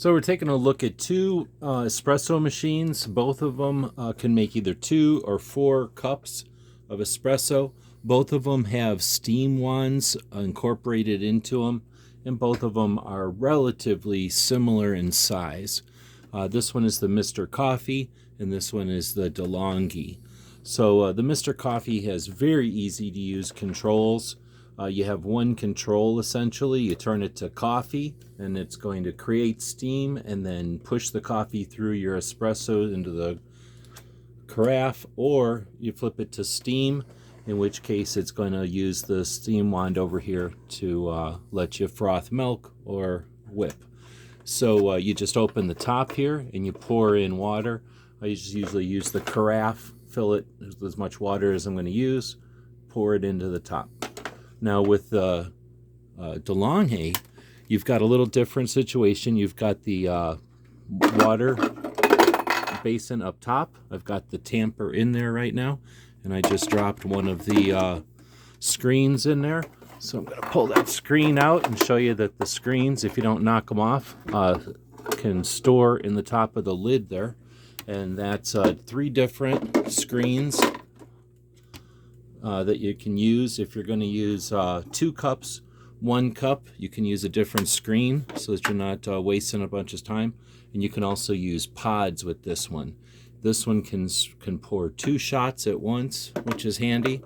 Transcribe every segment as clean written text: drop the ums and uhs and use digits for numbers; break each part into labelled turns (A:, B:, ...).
A: So we're taking a look at two espresso machines. Both of them can make either 2 or 4 cups of espresso. Both of them have steam wands incorporated into them, and both of them are relatively similar in size. This one is the Mr. Coffee, and this one is the DeLonghi. So the Mr. Coffee has very easy to use controls. You have one control essentially. You turn it to coffee and it's going to create steam and then push the coffee through your espresso into the carafe, or you flip it to steam, in which case it's going to use the steam wand over here to let you froth milk or whip. So you just open the top here and you pour in water. I just usually use the carafe, fill it with as much water as I'm going to use, pour it into the top. Now with the DeLonghi, you've got a little different situation. You've got the water basin up top. I've got the tamper in there right now, and I just dropped one of the screens in there. So I'm going to pull that screen out and show you that the screens, if you don't knock them off, can store in the top of the lid there. And that's 3 different screens that you can use. If you're going to use 2 cups, 1 cup, you can use a different screen so that you're not wasting a bunch of time. And you can also use pods with this one. This one can pour 2 shots at once, which is handy.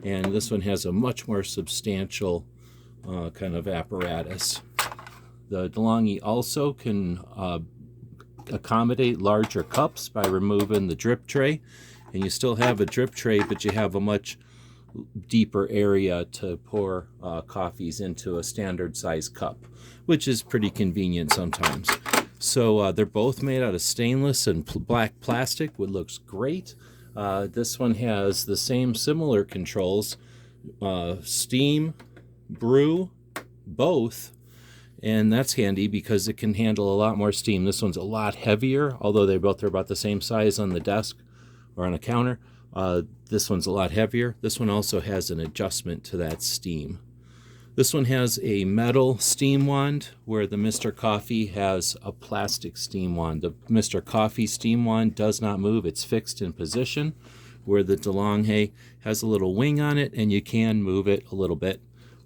A: And this one has a much more substantial kind of apparatus. The DeLonghi also can accommodate larger cups by removing the drip tray. And you still have a drip tray, but you have a much deeper area to pour coffees into a standard size cup, which is pretty convenient sometimes. So they're both made out of stainless and black plastic, which looks great. This one has the same similar controls, steam, brew, both, and that's handy because it can handle a lot more steam. This one's a lot heavier, although they both are about the same size on the desk or on a counter. This one's a lot heavier. This one also has an adjustment to that steam. This one has a metal steam wand, where the Mr. Coffee has a plastic steam wand. The Mr. Coffee steam wand does not move. It's fixed in position, where the DeLonghi has a little wing on it, and you can move it a little bit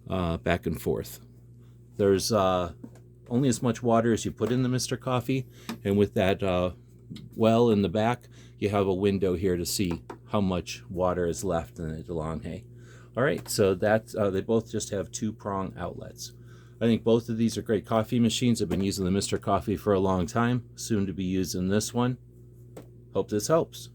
A: back and forth. There's only as much water as you put in the Mr. Coffee, and with that well in the back, you have a window here to see how much water is left in the DeLonghi. All right, so that's they both just have 2-prong outlets. I think both of these are great coffee machines. I've been using the Mr. Coffee for a long time, soon to be using this one. Hope this helps.